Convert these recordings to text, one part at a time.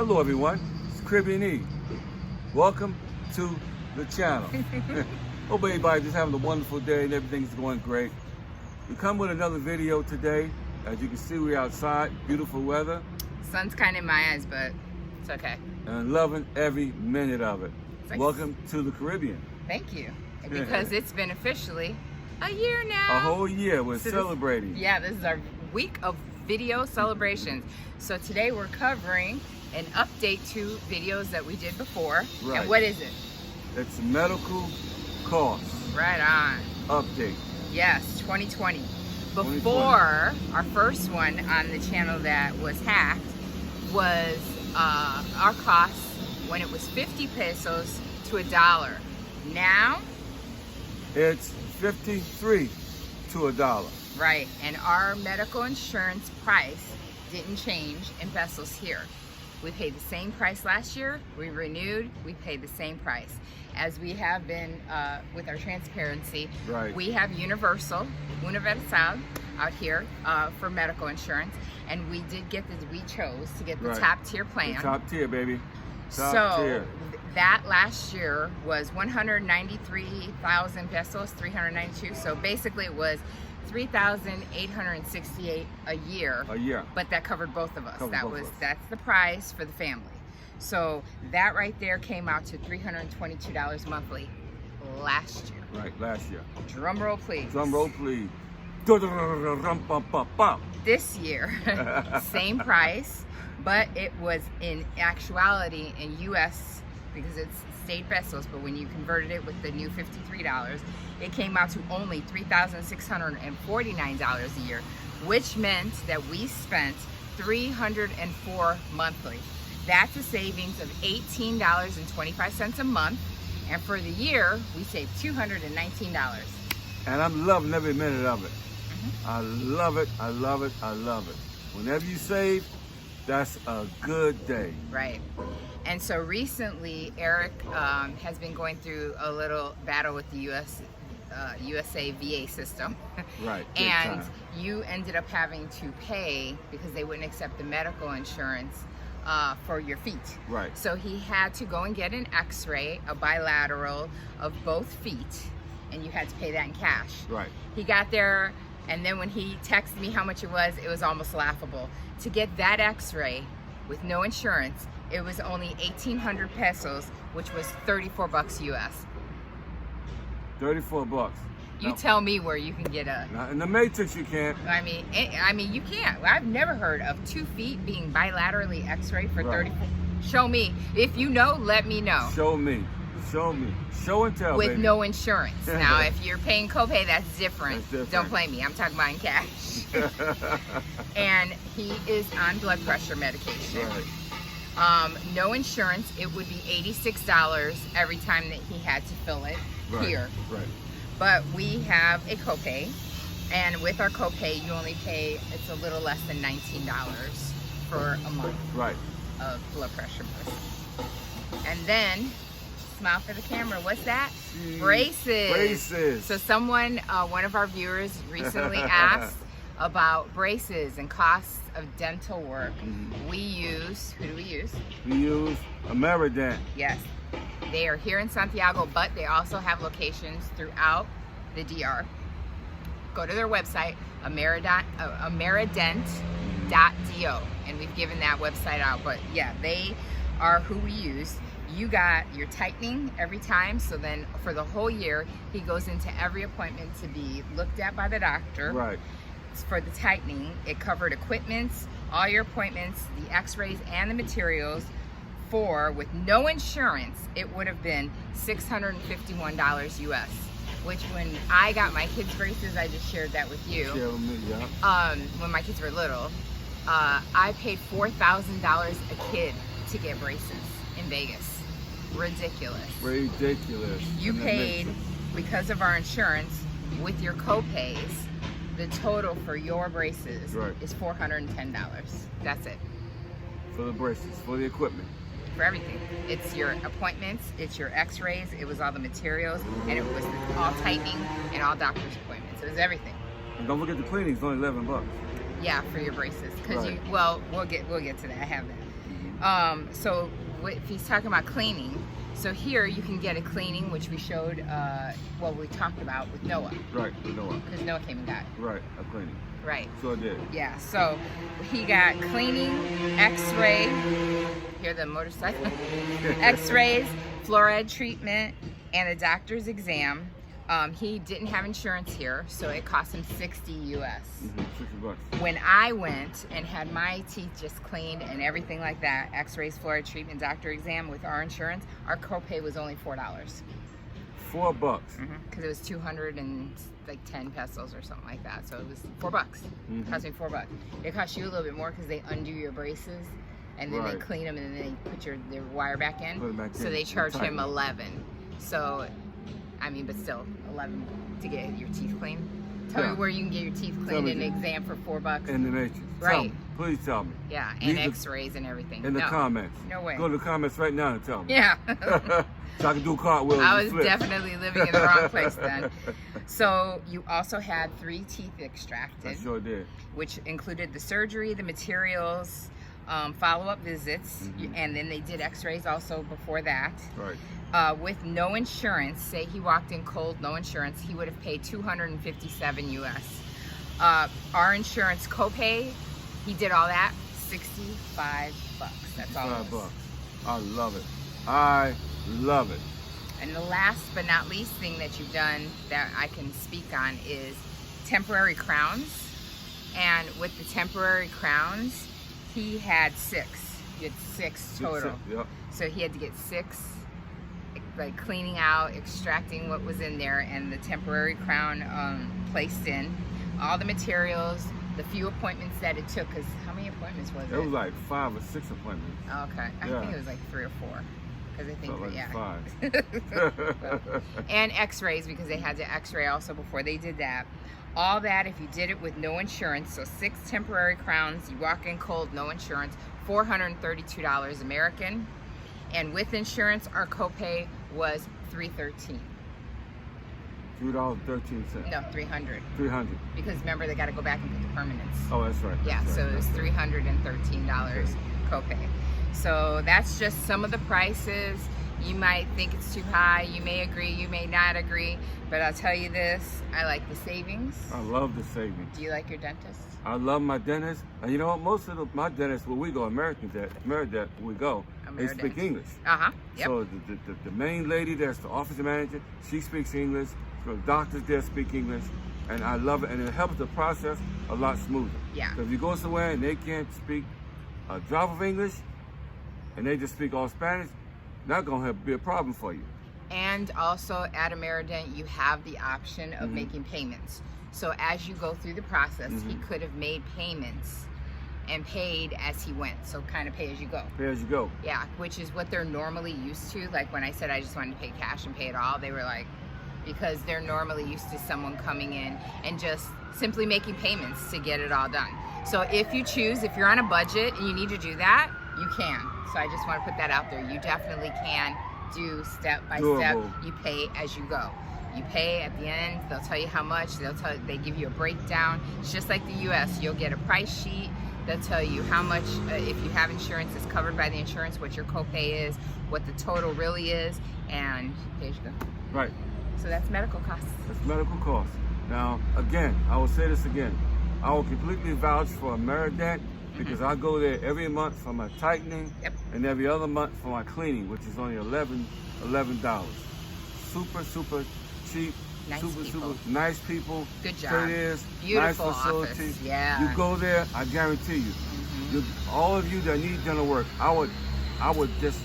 Hello everyone, it's Caribbean E. Welcome to the channel. Hope everybody's just having a wonderful day and everything's going great. We come with another video today. As you can see, we're outside, beautiful weather. Sun's kind of in my eyes, but it's okay. And loving every minute of it. Like, welcome to the Caribbean. Thank you. Because it's been officially a year now. A whole year we're celebrating. This is our week of video celebrations. So today we're covering an update to videos that we did before. Right. And what is it? It's medical costs. Right on. Update. Yes, 2020. Before, our first one on the channel that was hacked was our costs when it was 50 pesos to $1. Now it's 53 to $1. Right, and our medical insurance price didn't change in pesos here. We paid the same price last year, we renewed, we paid the same price. As we have been with our transparency, right. We have Universal out here for medical insurance, and we did get we chose to get the right. top tier plan. The top tier, baby. Top tier. That last year was 193,000 pesos, 392. So basically it was 3,868 a year. A year. But that covered both of us. Covered That's the price for the family. So that right there came out to $322 monthly last year. Right, last year. Drum roll, please. Drum roll, please. This year, same price, but it was in actuality in US, because it's state pesos, but when you converted it with the new $53, it came out to only $3,649 a year, which meant that we spent $304 monthly. That's a savings of $18.25 a month, and for the year, we saved $219. And I'm loving every minute of it. I love it, I love it, I love it. Whenever you save, that's a good day. Right. And so recently, Eric has been going through a little battle with the USA VA system. Right. And you ended up having to pay because they wouldn't accept the medical insurance for your feet. Right. So he had to go and get an x-ray, a bilateral of both feet, and you had to pay that in cash. Right. He got there, and then when he texted me how much it was almost laughable. To get that x-ray with no insurance, it was only 1,800 pesos, which was 34 bucks US. 34 bucks. You tell me where you can get a... In the Matrix you can't. I mean, you can't. I've never heard of 2 feet being bilaterally x-rayed for 34. Show me. If you know, let me know. Show me. Show me. Show and tell, with baby. No insurance. Now, if you're paying copay, that's different. Don't blame me. I'm talking about in cash. And he is on blood pressure medication. Right. No insurance. It would be $86 every time that he had to fill it here. Right. But we have a copay, and with our copay, you only pay, it's a little less than $19 for a month of blood pressure medicine. And then, smile for the camera, what's that? Braces. Braces. So someone, one of our viewers recently asked about braces and costs of dental work. We use, who do we use? We use Amerident. Yes. They are here in Santiago, but they also have locations throughout the DR. Go to their website, amerident.do, and we've given that website out. But yeah, they are who we use. You got your tightening every time, so then for the whole year, he goes into every appointment to be looked at by the doctor. Right. For the tightening, it covered equipments, all your appointments, the x-rays, and the materials. With no insurance, it would have been $651 US, which when I got my kids' braces, I just shared that with you. Share with me, yeah. When my kids were little, I paid $4,000 a kid to get braces in Vegas. Ridiculous. Ridiculous. You paid, because of our insurance, with your co-pays, the total for your braces is $410. That's it. For the braces, for the equipment. For everything. It's your appointments, it's your x-rays, it was all the materials, and it was all tightening and all doctor's appointments. It was everything. And don't forget the cleaning, it's only $11 bucks. Yeah, for your braces. Because we'll get to that. I have that. So if he's talking about cleaning, so here you can get a cleaning, which we showed, we talked about with Noah. Right, with Noah. Because Noah came and got it. Right, a cleaning. Right. Sure did. Yeah, so he got cleaning, x-ray, hear the motorcycle, x-rays, fluoride treatment, and a doctor's exam. He didn't have insurance here, so it cost him $60 US. $60. When I went and had my teeth just cleaned and everything like that, x-rays, fluoride treatment, doctor exam with our insurance, our copay was only $4. $4. Because it was 210 pesos or something like that. So it was $4. It cost me $4. It cost you a little bit more because they undo your braces and then they clean them and then they put their wire back in. So they charge him 11. So, I mean, but still, 11 to get your teeth cleaned. Tell me where you can get your teeth cleaned and an exam for $4. In the Matrix. Right. Please tell me. Yeah, and x-rays and everything. In the comments. No way. Go to the comments right now and tell me. Yeah. So I can do cartwheels. I was definitely living in the wrong place then. So you also had 3 teeth extracted. I sure did. Which included the surgery, the materials, follow-up visits, and then they did x-rays also before that. Right. With no insurance, say he walked in cold, no insurance, he would have paid $257 US. Our insurance copay, he did all that, $65. That's all it was. $65. I love it. I love it. And the last but not least thing that you've done that I can speak on is temporary crowns. And with the temporary crowns, he had 6. He had 6 total. Yep. So he had to get 6, like cleaning out, extracting what was in there, and the temporary crown placed in. All the materials, the few appointments that it took, because how many appointments was it? It was like 5 or 6 appointments. Okay, I think it was like 3 or 4. Because I think, like 5. And x-rays, because they had to x-ray also before they did that. All that, if you did it with no insurance, so 6 temporary crowns, you walk in cold, no insurance, $432 American. And with insurance, our copay was $313. $2.13. No, $300. $300. Because remember, they got to go back and put the permanents. Oh, that's right. Yeah, so it was $313 copay. So that's just some of the prices. You might think it's too high. You may agree, you may not agree. But I'll tell you this, I like the savings. I love the savings. Do you like your dentist? I love my dentist. And you know what? Most of my dentists, where we go, Ameridet, we go, they speak English. Yep. So the main lady that's the office manager, she speaks English. The doctors there speak English. And I love it. And it helps the process a lot smoother. Yeah. So if you go somewhere and they can't speak a drop of English, and they just speak all Spanish, not going to be a problem for you. And also at Amerident, you have the option of making payments. So as you go through the process, he could have made payments and paid as he went. So kind of pay as you go. Pay as you go. Yeah, which is what they're normally used to. Like when I said I just wanted to pay cash and pay it all, they were like, because they're normally used to someone coming in and just simply making payments to get it all done. So if you choose, if you're on a budget and you need to do that, you can. So I just want to put that out there. You definitely can do step by step. You pay as you go. You pay at the end. They'll tell you how much. They give you a breakdown. It's just like the U.S. You'll get a price sheet. They'll tell you how much, if you have insurance, is covered by the insurance, what your copay is, what the total really is, and pay as you go. Right. So that's medical costs. That's medical costs. Now, again, I will say this again. I will completely vouch for Ameridet because I go there every month for my tightening and every other month for my cleaning, which is only $11. Super cheap. Nice super people. Nice people. Good job. Straight ears. Beautiful nice facilities. office. Yeah. You go there, I guarantee you. All of you that need dental work, I would just.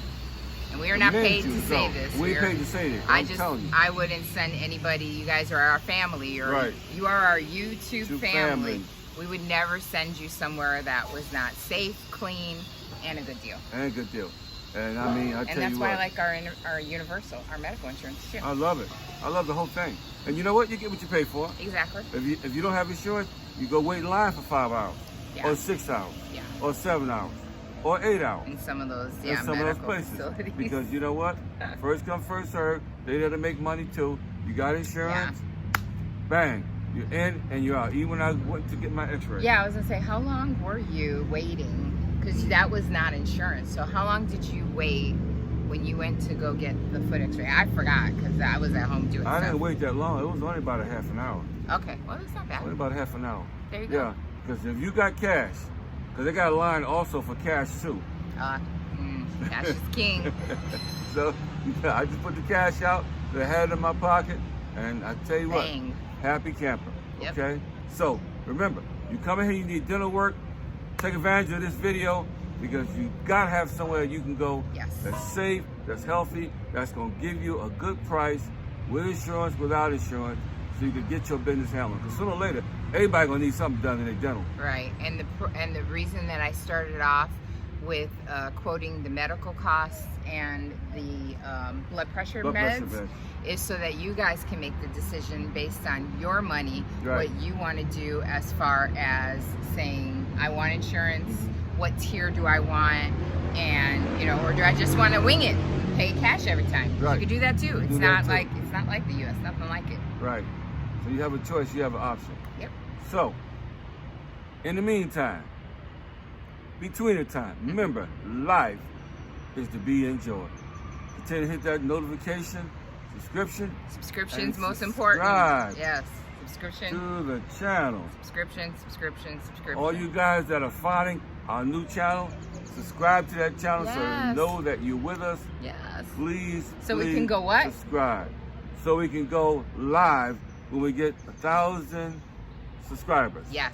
And we are not paid to say this. We ain't paid to say this. I'm telling you. I wouldn't send anybody. You guys are our family. Or you are our YouTube family. We would never send you somewhere that was not safe, clean, and a good deal. And a good deal. And I mean, I tell you what. And that's why I like our universal, our medical insurance too. I love it. I love the whole thing. And you know what? You get what you pay for. Exactly. If you don't have insurance, you go wait in line for 5 hours, or 6 hours, or 7 hours, or 8 hours. In some of those, places. Facilities. Because you know what? First come, first serve. They there to make money too. You got insurance, bang. You're in and you're out. Even when I went to get my x-ray. Yeah, I was gonna say, how long were you waiting Because that was not insurance. So how long did you wait when you went to go get the foot x-ray? I forgot because I was at home doing I stuff. didn't wait that long. It was only about a half an hour. Okay, well, that's not bad. Only about a half an hour. There you go. Yeah, because if you got cash, because they got a line also for cash too. Cash is king. So yeah, I just put the cash out, I had it in my pocket, and I tell you Bang. what, happy camper. Yep. Okay? So remember, you come in here, you need dental work, take advantage of this video because you gotta have somewhere you can go Yes. that's safe, that's healthy, that's gonna give you a good price with insurance, without insurance, so you can get your business handled. Because sooner or later, everybody gonna need something done in their dental. Right, and the reason that I started off with quoting the medical costs and the blood pressure meds is so that you guys can make the decision based on your money, Right. what you want to do as far as saying, I want insurance, what tier do I want, and or do I just want to wing it, pay cash every time? Right. You can do that too. It's Do not that too. it's not like the US, nothing like it. Right. So you have a choice, you have an option. Yep. So, in the meantime, between the time, remember, life is to be enjoyed. Continue to hit that notification, Subscription's and most important. subscribe Yes. Subscription. to the channel. Subscription. All you guys that are finding our new channel, subscribe to that channel so Yes. you know that you're with us. Yes. Please, So we please can go what? Subscribe. So we can go live when we get 1,000 subscribers. Yes.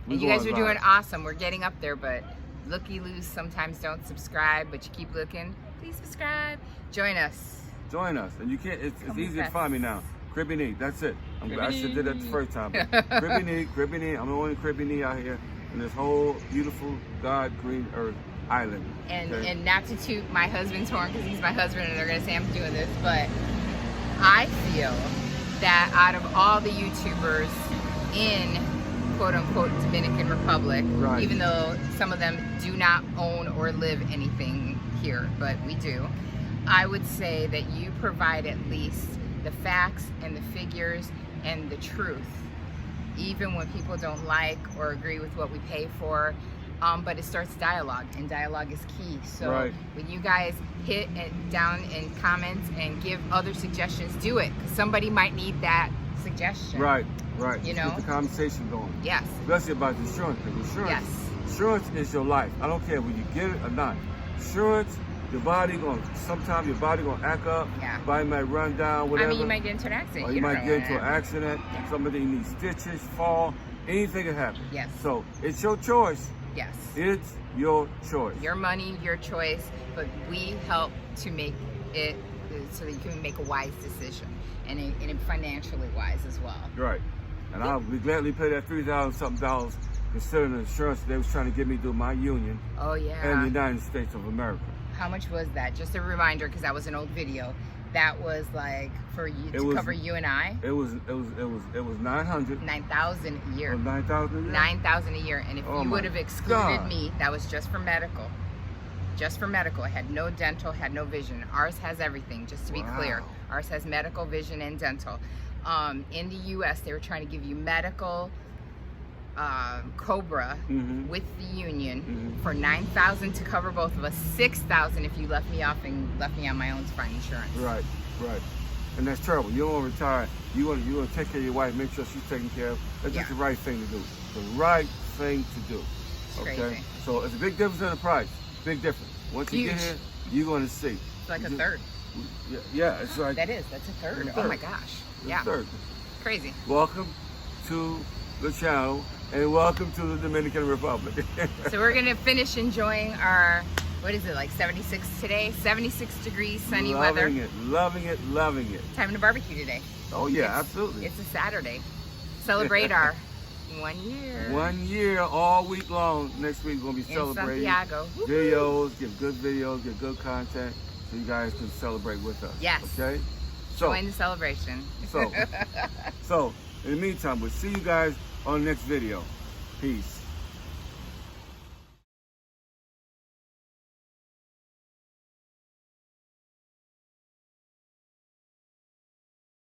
We And you guys are going doing live. awesome. We're getting up there, but looky-loos sometimes don't subscribe, but you keep looking. Please subscribe. Join us. Join us, and you can't. It's Come easy with to find me us. now. Cribby Knee, that's it. I should have did that the Cribby first time. But Cribby Knee. I'm the only Cribby Knee out here in this whole beautiful God green earth island. Okay? And not to toot my husband's horn because he's my husband and they're gonna say I'm doing this, but I feel that out of all the YouTubers in quote unquote Dominican Republic, Right. even though some of them do not own or live anything here, but we do, I would say that you provide at least the facts and the figures and the truth, even when people don't like or agree with what we pay for. But it starts dialogue, and dialogue is key. So Right. when you guys hit down in comments and give other suggestions, do it. 'Cause somebody might need that suggestion. Right. You Just know? get the conversation going. Yes. Especially about the insurance. Because Yes. insurance is your life. I don't care whether you get it or not. Insurance, sometimes your body gonna act up. Yeah. Body might run down, whatever. I mean, you might get into an accident. Or you might don't get know into an that. accident. Yeah. Somebody needs stitches, fall, anything can happen. Yes. So it's your choice. Yes. It's your choice. Your money, your choice, but we help to make it so that you can make a wise decision and financially wise as well. Right. And I'll be gladly pay that $3,000 something considering the insurance they was trying to get me through my union Oh and the yeah. United States of America. How much was that? Just a reminder, because that was an old video. That was like for you It to was- cover you and I. It was 900. 9,000 a year. 9,000 a year? 9,000 a year, and if Oh you my would have excluded God. me, that was just for medical. Just for medical. I had no dental, had no vision. Ours has everything, just to be clear. Wow. Ours has medical, vision, and dental. In the U.S., they were trying to give you medical, Cobra Mhm. with the union Mhm. for 9,000 to cover both of us, 6,000 if you left me off and left me on my own to find insurance. Right. And that's terrible. You don't want to retire. You want to take care of your wife, make sure she's taken care of. That's just Yeah. the right thing to do. The right thing to do. It's Okay? crazy. So it's a big difference in the price. Big difference. Once you get Huge. here, you're going to see. It's like a You- third. Yeah, it's like That's a third. It's a Oh my third. gosh. it's Yeah, third. crazy. Welcome to the channel and welcome to the Dominican Republic. So we're gonna finish enjoying our, what is it, like 76 today? 76 degrees, sunny weather. Loving it. Time to barbecue today. Oh yeah, It's- absolutely. It's a Saturday. Celebrate our 1 year. 1 year all week long. Next week we're gonna be in celebrating Santiago. Woo-hoo. videos, get good videos, get good content, so you guys can celebrate with us. Yes. Okay. So, Join the celebration. so in the meantime, we'll see you guys on the next video. Peace.